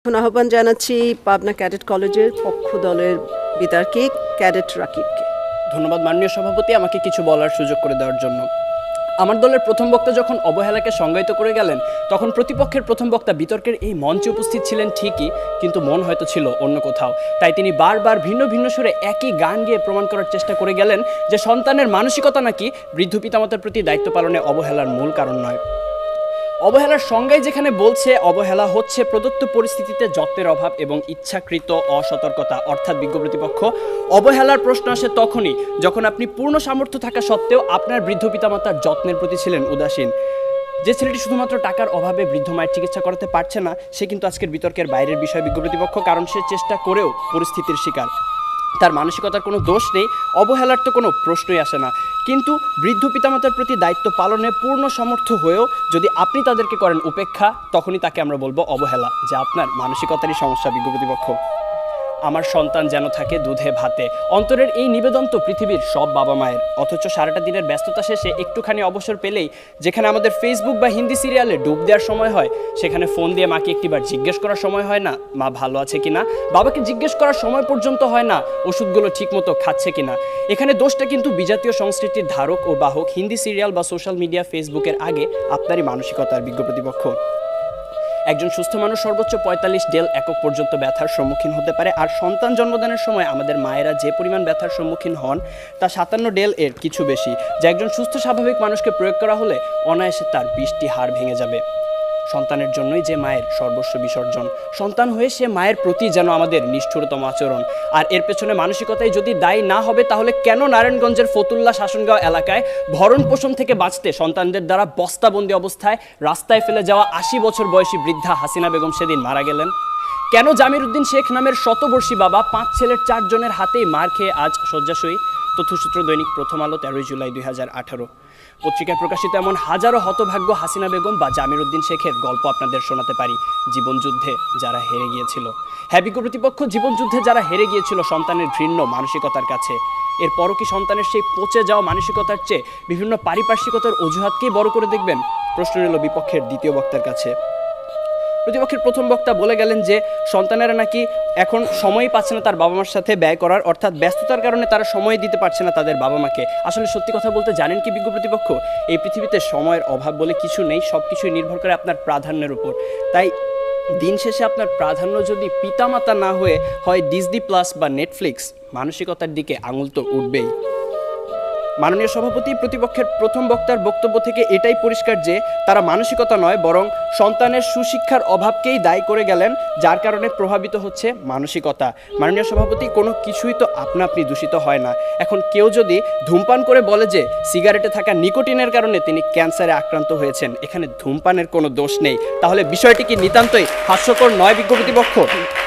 আহ্বান জানাচ্ছি পাবনা ক্যাডেট কলেজের পক্ষ দলের বিতর্কে ক্যাডেট রাকিবকে। ধন্যবাদ মাননীয় সভাপতি, আমাকে কিছু বলার সুযোগ করে দেওয়ার জন্য। আমার দলের প্রথম বক্তা যখন অবহেলাকে সংজ্ঞায়িত করে গেলেন, তখন প্রতিপক্ষের প্রথম বক্তা বিতর্কের এই মঞ্চে উপস্থিত ছিলেন ঠিকই, কিন্তু মন হয়তো ছিল অন্য কোথাও। তাই তিনি বারবার ভিন্ন ভিন্ন সুরে একই গান গেয়ে প্রমাণ করার চেষ্টা করে গেলেন যে সন্তানের মানসিকতা নাকি বৃদ্ধ পিতামাতার প্রতি দায়িত্ব পালনে অবহেলার মূল কারণ নয়। অবহেলার সংজ্ঞায় যেখানে বলছে অবহেলা হচ্ছে প্রদত্ত পরিস্থিতিতে যত্নের অভাব এবং ইচ্ছাকৃত অসতর্কতা, অর্থাৎ বিজ্ঞ প্রতিপক্ষ, অবহেলার প্রশ্ন আসে তখনই যখন আপনি পূর্ণ সামর্থ্য থাকা সত্ত্বেও আপনার বৃদ্ধ পিতামাতার যত্নের প্রতি ছিলেন উদাসীন। যে ছেলেটি শুধুমাত্র টাকার অভাবে বৃদ্ধ মায়ের চিকিৎসা করাতে পারছে না, সে কিন্তু আজকের বিতর্কের বাইরের বিষয় বিজ্ঞ প্রতিপক্ষ, কারণ সে চেষ্টা করেও পরিস্থিতির শিকার। তার মানসিকতার কোনো দোষ নেই, অবহেলার তো কোনো প্রশ্নই আসে না। কিন্তু বৃদ্ধ পিতামাতার প্রতি দায়িত্ব পালনে পূর্ণ সমর্থ হয়েও যদি আপনি তাদেরকে করেন উপেক্ষা, তখনই তাকে আমরা বলবো অবহেলা, যা আপনার মানসিকতারই সমস্যা বিজ্ঞ প্রতিপক্ষ। আমার সন্তান যেন থাকে দুধে ভাতে, অন্তরের এই নিবেদন তো পৃথিবীর সব বাবা মায়ের। অথচ সারাটা দিনের ব্যস্ততা শেষে একটুখানি অবসর পেলেই যেখানে আমাদের ফেসবুক বা হিন্দি সিরিয়ালে ডুব দেওয়ার সময় হয়, সেখানে ফোন দিয়ে মাকে একটিবার জিজ্ঞেস করার সময় হয় না মা ভালো আছে কিনা, বাবাকে জিজ্ঞেস করার সময় পর্যন্ত হয় না ওষুধগুলো ঠিকমতো খাচ্ছে কিনা। এখানে দোষটা কিন্তু বিজাতীয় সংস্কৃতির ধারক ও বাহক হিন্দি সিরিয়াল বা সোশ্যাল মিডিয়া ফেসবুকের আগে আপনারই মানসিকতার বিজ্ঞ প্রতিপক্ষ। একজন সুস্থ মানুষ সর্বোচ্চ 45 ডেল একক পর্যন্ত ব্যথার সম্মুখীন হতে পারে, আর সন্তান জন্মদানের সময় আমাদের মায়েরা যে পরিমাণ ব্যথার সম্মুখীন হন তা 57 ডেল এর কিছু বেশি, যা একজন সুস্থ স্বাভাবিক মানুষকে প্রয়োগ করা হলে অনায়াসে তার 20টি হাড় ভেঙে যাবে। সন্তানের জন্যই যে মায়ের সর্বস্ব বিসর্জন, সন্তান হয়ে সে মায়ের প্রতি যেন আমাদের নিষ্ঠুরতম আচরণ। আর এর পেছনে মানসিকতায় যদি দায়ী না হবে, তাহলে কেন নারায়ণগঞ্জের ফতুল্লা শাসনগাঁও এলাকায় ভরণ পোষণ থেকে বাঁচতে সন্তানদের দ্বারা বস্তাবন্দি অবস্থায় রাস্তায় ফেলে যাওয়া 80 বছর বয়সী বৃদ্ধা হাসিনা বেগম সেদিন মারা গেলেন? কেন জামির উদ্দিন শেখ নামের শতবর্ষী বাবা 5 ছেলের 4 জনের হাতেই মার খেয়ে আজ শয্যাশয়ী? তথ্যসূত্র দৈনিক প্রথম আলো, 13 জুলাই 2018। পত্রিকায় প্রকাশিত এমন হাজারো হতভাগ্য হাসিনা বেগম বা জামির উদ্দিন শেখের গল্প আপনাদের শোনাতে পারি, জীবনযুদ্ধে যারা হেরে গিয়েছিল। হ্যাঁ বিজ্ঞ প্রতিপক্ষ, জীবনযুদ্ধে যারা হেরে গিয়েছিল সন্তানের ঘৃণ্য মানসিকতার কাছে। এরপরও কি সন্তানের সেই পচে যাওয়া মানসিকতার চেয়ে বিভিন্ন পারিপার্শ্বিকতার অজুহাতকেই বড় করে দেখবেন? প্রশ্ন এলো বিপক্ষের দ্বিতীয় বক্তার কাছে। প্রতিপক্ষের প্রথম বক্তা বলে গেলেন যে সন্তানেরা নাকি এখন সময়ই পাচ্ছে না তার বাবা মার সাথে ব্যয় করার, অর্থাৎ ব্যস্ততার কারণে তারা সময় দিতে পারছে না তাদের বাবা মাকে। আসলে সত্যি কথা বলতে জানেন কি বিজ্ঞ প্রতিপক্ষ, এই পৃথিবীতে সময়ের অভাব বলে কিছু নেই, সব কিছুই নির্ভর করে আপনার প্রাধান্যের উপর। তাই দিন শেষে আপনার প্রাধান্য যদি পিতামাতা না হয়ে হয় ডিজনি প্লাস বা নেটফ্লিক্স, মানসিকতার দিকে আঙুল তো উঠবেই। মাননীয় সভাপতি, প্রতিপক্ষের প্রথম বক্তার বক্তব্য থেকে এটাই পরিষ্কার যে তারা মানসিকতা নয় বরং সন্তানের সুশিক্ষার অভাবকেই দায়ী করে গেলেন, যার কারণে প্রভাবিত হচ্ছে মানসিকতা। মাননীয় সভাপতি, কোনো কিছুই তো আপনা আপনি দূষিত হয় না। এখন কেউ যদি ধূমপান করে বলে যে সিগারেটে থাকা নিকোটিনের কারণে তিনি ক্যান্সারে আক্রান্ত হয়েছেন, এখানে ধূমপানের কোনো দোষ নেই, তাহলে বিষয়টি কি নিতান্তই হাস্যকর নয় বিজ্ঞ প্রতিপক্ষ?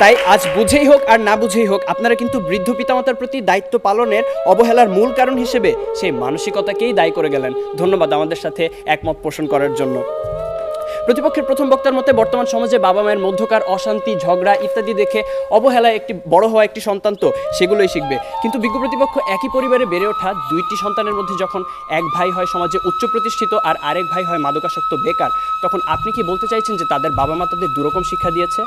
তাই আজ বুঝেই হোক আর না বুঝেই হোক, আপনারা কিন্তু বৃদ্ধ পিতামাতার প্রতি দায়িত্ব পালনের অবহেলার মূল কারণ হিসেবে সেই মানসিকতাকেই দায়ী করে গেলেন। ধন্যবাদ আমাদের সাথে একমত পোষণ করার জন্য। প্রতিপক্ষের প্রথম বক্তার মতে বর্তমান সমাজে বাবা মায়ের মধ্যকার অশান্তি, ঝগড়া ইত্যাদি দেখে অবহেলায় একটি বড় হওয়া একটি সন্তান তো সেগুলোই শিখবে। কিন্তু বিজ্ঞ প্রতিপক্ষ, একই পরিবারে বেড়ে ওঠা 2টি সন্তানের মধ্যে যখন এক ভাই হয় সমাজে উচ্চ প্রতিষ্ঠিত আর আরেক ভাই হয় মাদকাসক্ত বেকার, তখন আপনি কি বলতে চাইছেন যে তাদের বাবা মা তাদের দুরকম শিক্ষা দিয়েছে?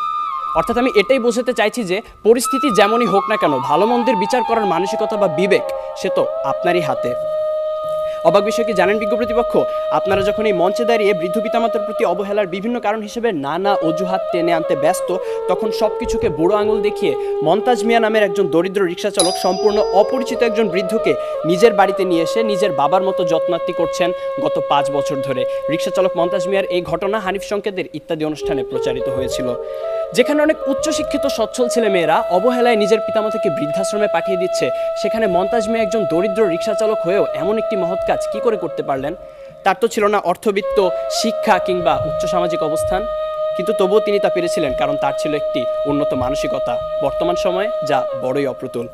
অর্থাৎ আমি এটাই বোঝাতে চাইছি যে পরিস্থিতি যেমনই হোক না কেন, ভালো মন্দের বিচার করার মানসিকতা বা বিবেক সে তো আপনারই হাতে। অবাক বিষয় কি জানেন বিজ্ঞ প্রতিপক্ষ, আপনারা যখন এই মঞ্চে দাঁড়িয়ে বৃদ্ধ পিতামাতার প্রতি অবহেলার বিভিন্ন কারণ হিসেবে নানা অজুহাত টেনে আনতে ব্যস্ত, তখন সব কিছুকে বুড়ো আঙুল দেখিয়ে মন্তাজ মিয়া নামের একজন দরিদ্র রিক্সা চালক সম্পূর্ণ অপরিচিত একজন বৃদ্ধকে নিজের বাড়িতে নিয়ে এসে নিজের বাবার মতো যত্নার্থী করছেন গত 5 বছর ধরে। রিক্সা চালক মন্তাজ মিয়ার এই ঘটনা হানিফ সংকেতের ইত্যাদি অনুষ্ঠানে প্রচারিত হয়েছিল। যেখানে অনেক উচ্চশিক্ষিত সচ্ছল ছেলেমেয়েরা অবহেলায় নিজের পিতামাতাকে বৃদ্ধাশ্রমে পাঠিয়ে দিচ্ছে, সেখানে মন্তাজ মিয়া একজন দরিদ্র রিক্সা চালক হয়েও এমন একটি মহৎ কাজ কি করে করতে পারলেন? তার তো ছিল না অর্থবিত্ত, শিক্ষা কিংবা উচ্চ সামাজিক অবস্থান, কিন্তু তবুও তিনি তা পেরেছিলেন কারণ তার ছিল একটি উন্নত মানসিকতা, বর্তমান সময়ে যা বড়ই অপ্রতুল।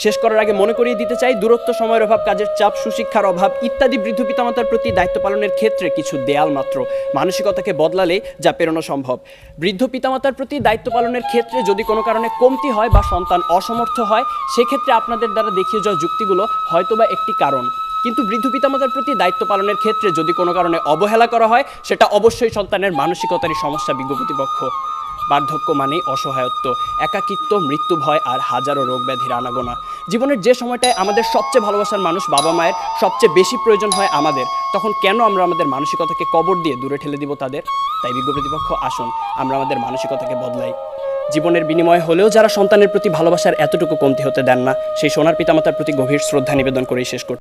শেষ করার আগে মনে করিয়ে দিতে চাই, দূরত্ব, সময়ের অভাব, কাজের চাপ, সুশিক্ষার অভাব ইত্যাদি বৃদ্ধ পিতামাতার প্রতি দায়িত্ব পালনের ক্ষেত্রে কিছু দেয়াল মাত্র, মানসিকতাকে বদলালেই যা পেরোনো সম্ভব। বৃদ্ধ পিতামাতার প্রতি দায়িত্ব পালনের ক্ষেত্রে যদি কোনো কারণে কমতি হয় বা সন্তান অসমর্থ হয়, সেক্ষেত্রে আপনাদের দ্বারা দেখিয়ে যাওয়া যুক্তিগুলো হয়তোবা একটি কারণ, কিন্তু বৃদ্ধ পিতামাতার প্রতি দায়িত্ব পালনের ক্ষেত্রে যদি কোনো কারণে অবহেলা করা হয়, সেটা অবশ্যই সন্তানের মানসিকতারই সমস্যা বিজ্ঞ প্রতিপক্ষ। বার্ধক্য মানেই অসহায়ত্ব, একাকিত্ব, মৃত্যু ভয় আর হাজারো রোগ ব্যাধির আনাগোনা। জীবনের যে সময়টায় আমাদের সবচেয়ে ভালোবাসার মানুষ বাবা মায়ের সবচেয়ে বেশি প্রয়োজন হয় আমাদের, তখন কেন আমরা আমাদের মানসিকতাকে কবর দিয়ে দূরে ঠেলে দিব তাদের? তাই বিজ্ঞ প্রতিপক্ষ, আসুন আমরা আমাদের মানসিকতাকে বদলাই। জীবনের বিনিময়ে হলেও যারা সন্তানের প্রতি ভালোবাসার এতটুকু কমতি হতে দেন না, সেই সোনার পিতামাতার প্রতি গভীর শ্রদ্ধা নিবেদন করেই শেষ করছি।